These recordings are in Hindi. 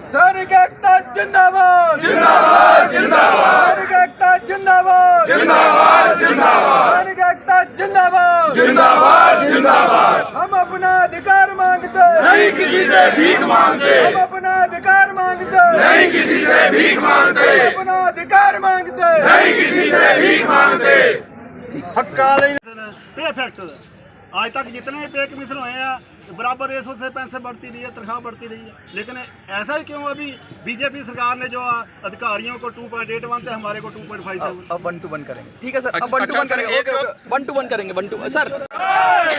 सैनिक एकता जिंदाबाद जिंदाबाद जिंदाबाद, सैनिक एकता जिंदाबाद जिंदाबाद जिंदाबाद, सैनिक एकता जिंदाबाद जिंदाबाद जिंदाबाद। हम अपना अधिकार मांगते नहीं, किसी से भीख मांगते। हम अपना अधिकार मांगते नहीं, किसी से भीख मांगते। अपना अधिकार मांगते नहीं, किसी से भीख मांगते। पे फैक्टर आज तक जितने पे कमीशन हुए हैं बराबर रेसों से पेंशन बढ़ती रही है, तनख्वाह बढ़ती रही है, लेकिन ऐसा ही क्यों अभी बीजेपी सरकार ने जो अधिकारियों को 2.81 थे, हमारे को 2.5 से। अब 1 to 1 करेंगे, ठीक है सर, अब 1 to 1 करेंगे, 1 to 1 करेंगे, 1 to 1 सर।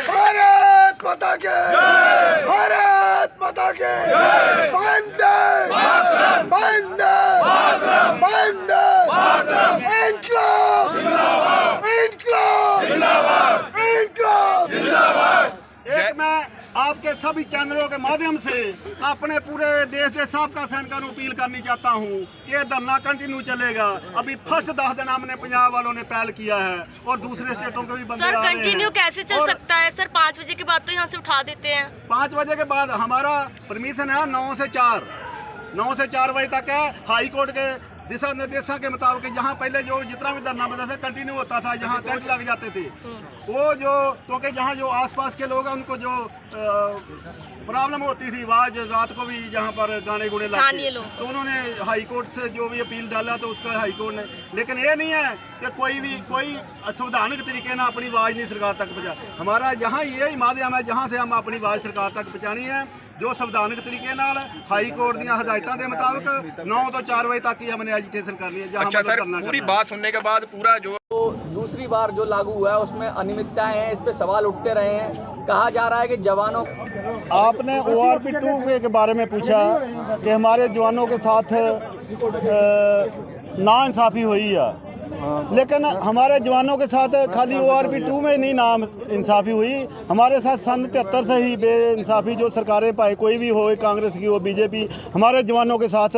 भारत माता के, भारत माता के, वंदे मातरम, वंदे मातरम, वंदे मातरम, इनकलाब जिंदाबाद, इनकलाब जिंदाबाद, इनकलाब जिंदाबाद। एक मैं आपके सभी चैनलों के माध्यम से अपने पूरे देश के साबका सैनिकों को अपील करनी चाहता हूँ कि ये धरना कंटिन्यू चलेगा। अभी फर्स्ट 10 दिन हमने पंजाब वालों ने पहल किया है और दूसरे स्टेटों के भी बंदे आ रहे हैं। सर कंटिन्यू कैसे चल सकता है सर? 5 बजे के बाद तो यहाँ से उठा देते हैं। 5 बजे के बाद हमारा परमिशन है 9 से 4 बजे तक है। हाई कोर्ट के दिशा निर्देशों के मुताबिक जहाँ पहले जो जितना भी धरना बंदा था कंटिन्यू होता था, जहाँ टेंट लग जाते थे, वो जो क्योंकि जहाँ जो आसपास के लोग हैं उनको जो प्रॉब्लम होती थी आवाज रात को भी जहाँ पर गाने गुने लगते, तो उन्होंने हाई कोर्ट से जो भी अपील डाला तो उसका हाई कोर्ट ने, लेकिन ये नहीं है कि कोई संवैधानिक तरीके ना अपनी आवाज़ नहीं सरकार तक पहुँचा। हमारा यहाँ यही माध्यम है जहाँ से हम अपनी आवाज़ सरकार तक पहुँचानी है, जो संवैधानिक तरीके नाल हाई कोर्ट दी हदायतों के मुताबिक 9 तो 4 बजे तक ही हमने एजिटेशन करनी है। अच्छा सर, पूरी बात सुनने के बाद पूरा जो दूसरी बार जो लागू हुआ है उसमें अनियमितताएं हैं, इस पे सवाल उठते रहे हैं। कहा जा रहा है कि जवानों, आपने ORP 2 के बारे में पूछा कि हमारे जवानों के साथ नाइंसाफ़ी हुई है, लेकिन हमारे जवानों के साथ खाली ORP 2 में नहीं नाम इंसाफ़ी हुई, हमारे साथ सन 73 से ही बेइंसाफ़ी जो सरकारें पाए, कोई भी हो, कांग्रेस की हो, बीजेपी, हमारे जवानों के साथ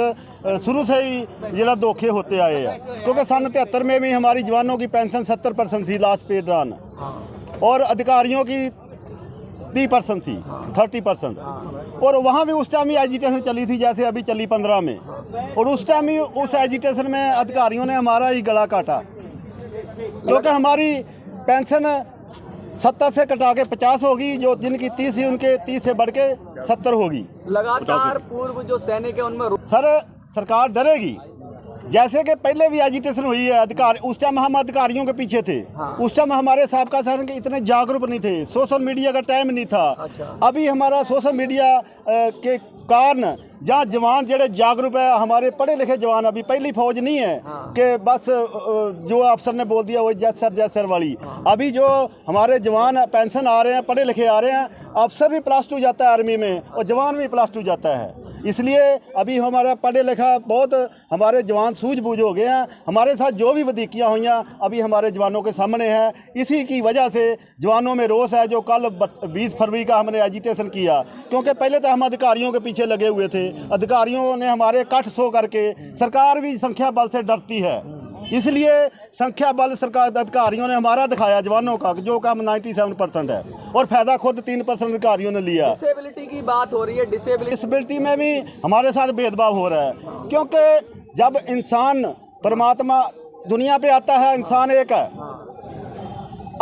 शुरू से ही जिला धोखे होते आए हैं। क्योंकि सन 73 में भी हमारी जवानों की पेंशन 70% थी लास्ट पे दौरान, और अधिकारियों की 30% थी, 30%, और वहाँ भी उस टाइम ही एजिटेशन चली थी जैसे अभी चली 15 में, और उस टाइम ही उस एजिटेशन में अधिकारियों ने हमारा ही गला काटा, क्योंकि हमारी पेंशन 70 से कटा के 50 होगी, जो जिनकी 30 ही उनके 30 से बढ़ के 70 होगी। लगातार पूर्व जो सैनिक है उनमें सर सरकार डरेगी, जैसे कि पहले भी एजिटेशन हुई है, अधिकार उस टाइम हम अधिकारियों के पीछे थे। उस टाइम हमारे साबका सैनिक इतने जागरूक नहीं थे, सोशल मीडिया का टाइम नहीं था। अभी हमारा सोशल मीडिया के कारण जहाँ जवान जड़े जागरूक है, हमारे पढ़े लिखे जवान, अभी पहली फौज नहीं है कि बस जो अफसर ने बोल दिया वो जैस सर वाली। अभी जो हमारे जवान पेंशन आ रहे हैं, पढ़े लिखे आ रहे हैं, अफसर भी +2 जाता है आर्मी में और जवान भी +2 जाता है। इसलिए अभी हमारा पढ़े लिखा बहुत हमारे जवान सूझबूझ हो गए हैं। हमारे साथ जो भी वधीकियाँ हुई हैं अभी हमारे जवानों के सामने हैं। इसी की वजह से जवानों में रोष है। जो कल 20 फरवरी का हमने एजिटेशन किया, क्योंकि पहले तो हम अधिकारियों के पीछे लगे हुए थे, अधिकारियों ने हमारे कट सो करके, सरकार भी संख्या बल से डरती है, इसलिए संख्या बल सरकार अधिकारियों ने हमारा दिखाया जवानों का, जो काम 97% है, और फायदा खुद 3% अधिकारियों ने लिया। डिसेबिलिटी की बात हो रही है, डिसेबिलिटी में भी हमारे साथ भेदभाव हो रहा है, क्योंकि जब इंसान परमात्मा दुनिया पे आता है, इंसान एक है।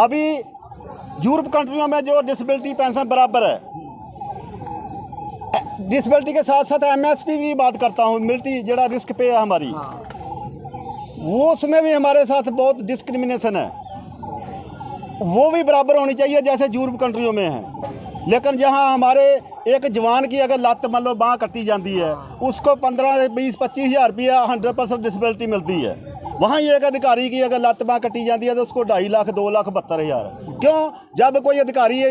अभी यूरोप कंट्रियों में जो डिसेबिलिटी पेंशन बराबर है, डिसेबिलिटी के साथ साथ MSP भी बात करता हूँ, मिलिट्री जड़ा रिस्क पे है हमारी, वो उसमें भी हमारे साथ बहुत डिस्क्रिमिनेशन है, वो भी बराबर होनी चाहिए जैसे यूरोप कंट्रियों में है। लेकिन जहां हमारे एक जवान की अगर लत मान लो बाँह कटी जाती है, उसको 15, 20, 25 हज़ार रुपया 100% डिसेबिलिटी मिलती है। वहाँ एक अधिकारी की अगर लत बाँह कटी जाती है तो उसको 2.5 लाख 2,72,000। क्यों? जब कोई अधिकारी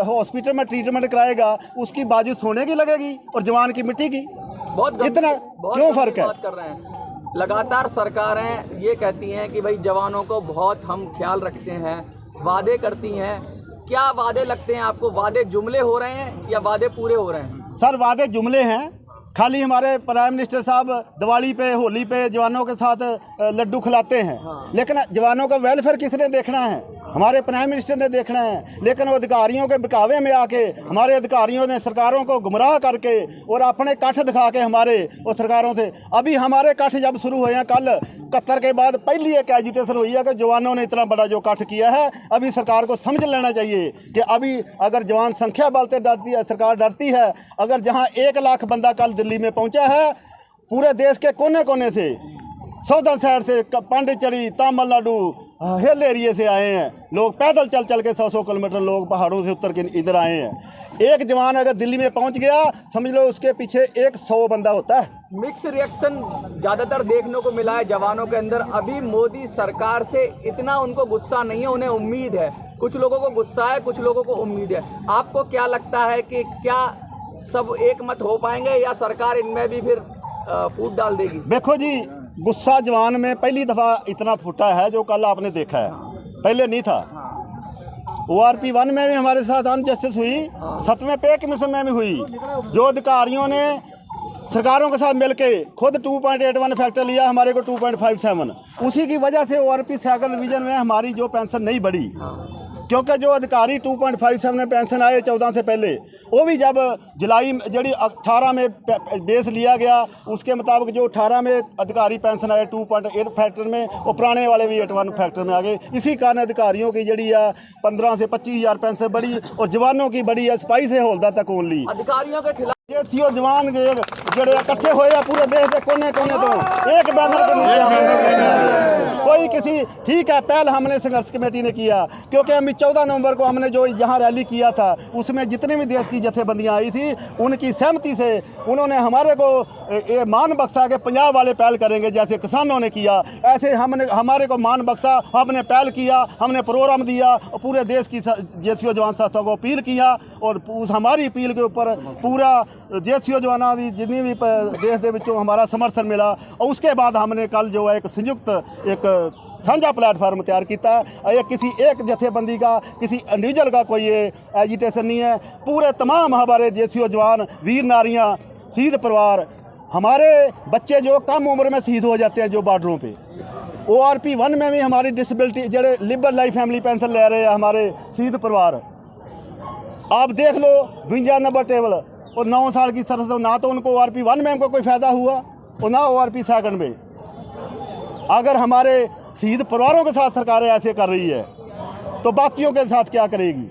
हॉस्पिटल में ट्रीटमेंट कराएगा उसकी बाजू सोने की लगेगी और जवान की मिट्टी की। बहुत इतना क्यों फ़र्क है? लगातार सरकारें ये कहती हैं कि भाई जवानों को बहुत हम ख्याल रखते हैं, वादे करती हैं। क्या वादे लगते हैं आपको? वादे जुमले हो रहे हैं या वादे पूरे हो रहे हैं? सर वादे जुमले हैं। खाली हमारे प्राइम मिनिस्टर साहब दिवाली पे, होली पे जवानों के साथ लड्डू खिलाते हैं, लेकिन जवानों का वेलफेयर किसने देखना है? हमारे प्राइम मिनिस्टर ने देखना है। लेकिन वो अधिकारियों के बहकावे में आके हमारे अधिकारियों ने सरकारों को गुमराह करके और अपने कठ दिखा के हमारे और सरकारों से, अभी हमारे कठ जब शुरू हुए हैं कल 71 के बाद पहली एक एजिटेशन हुई है कि जवानों ने इतना बड़ा जो कठ किया है, अभी सरकार को समझ लेना चाहिए कि अभी अगर जवान संख्या बलते डरती है, सरकार डरती है। अगर जहाँ 1 लाख बंदा कल दिल्ली में पहुँचा है, पूरे देश के कोने कोने से, सौदन साइड से, पांडिचेरी, तमिलनाडु, हिल एरिए से आए हैं लोग, पैदल चल चल के 100 किलोमीटर लोग पहाड़ों से उतर के इधर आए हैं। एक जवान अगर दिल्ली में पहुंच गया, समझ लो उसके पीछे 100 बंदा होता है। मिक्स रिएक्शन ज़्यादातर देखने को मिला है जवानों के अंदर। अभी मोदी सरकार से इतना उनको गुस्सा नहीं है, उन्हें उम्मीद है। कुछ लोगों को गुस्सा है, कुछ लोगों को उम्मीद है। आपको क्या लगता है कि क्या सब एक मत हो पाएंगे या सरकार इनमें भी फिर फूट डाल देगी? देखो जी, गुस्सा जवान में पहली दफ़ा इतना फूटा है जो कल आपने देखा है, पहले नहीं था। ORP 1 में भी हमारे साथ अनजस्टिस हुई, 7वें पे कमीशन में भी हुई। जो अधिकारियों ने सरकारों के साथ मिलके खुद 2.81 फैक्टर लिया, हमारे को 2.57, उसी की वजह से ORP सेकंड डिवीजन में हमारी जो पेंशन नहीं बढ़ी। क्योंकि जो अधिकारी 2.57 में पेंशन आए 14 से पहले, वो भी जब जुलाई जी 18 में बेस लिया गया, उसके मुताबिक जो 18 में अधिकारी पेंशन आए 2.8 फैक्टर में, वो पुराने वाले भी 81 फैक्टर में आ गए। इसी कारण अधिकारियों की जड़ी 15 से 25,000 पेंशन बढ़ी और जवानों की बढ़ी है 22 से हौलदार तक ओनली। अधिकारियों के खिलाफ ये थियो जवान जड़े इकट्ठे होए पूरे देश के कोने कोने तो एक बैनर के नीचे कोई किसी, ठीक है, पहल हमने संघर्ष कमेटी ने किया, क्योंकि हम 14 नवंबर को हमने जो यहाँ रैली किया था, उसमें जितने भी देश की जथेबंदियाँ आई थी, उनकी सहमति से उन्होंने हमारे को ये मान बख्शा के पंजाब वाले पहल करेंगे, जैसे किसानों ने किया, ऐसे हमने हमारे को मान बख्शा, हमने पहल किया, हमने प्रोग्राम दिया और पूरे देश की JCO जवान संस्थाओं को अपील किया। और उस हमारी अपील के ऊपर पूरा JCO जवाना की जितनी भी देश के विचों हमारा समर्थन मिला। और उसके बाद हमने कल जो है एक संयुक्त एक साझा प्लेटफार्म तैयार किया है। ये किसी एक जथेबंदी का, किसी इंडिविजुअल का कोई ये एजिटेशन नहीं है। पूरे तमाम हमारे JCO जवान, वीर नारियाँ, शहीद परिवार, हमारे बच्चे जो कम उम्र में शहीद हो जाते हैं जो बॉर्डरों पे, ORP 1 में भी हमारी डिसेबिलिटी जड़े लिबरल लाइफ फैमिली पेंशन ले रहे हैं हमारे शहीद परिवार। आप देख लो 52 नंबर टेबल और 9 साल की सर्विस, ना तो उनको ORP 1 में उनको कोई फ़ायदा हुआ और ना ORP सेकंड में। अगर हमारे शहीद परिवारों के साथ सरकारें ऐसे कर रही है तो बाकियों के साथ क्या करेगी?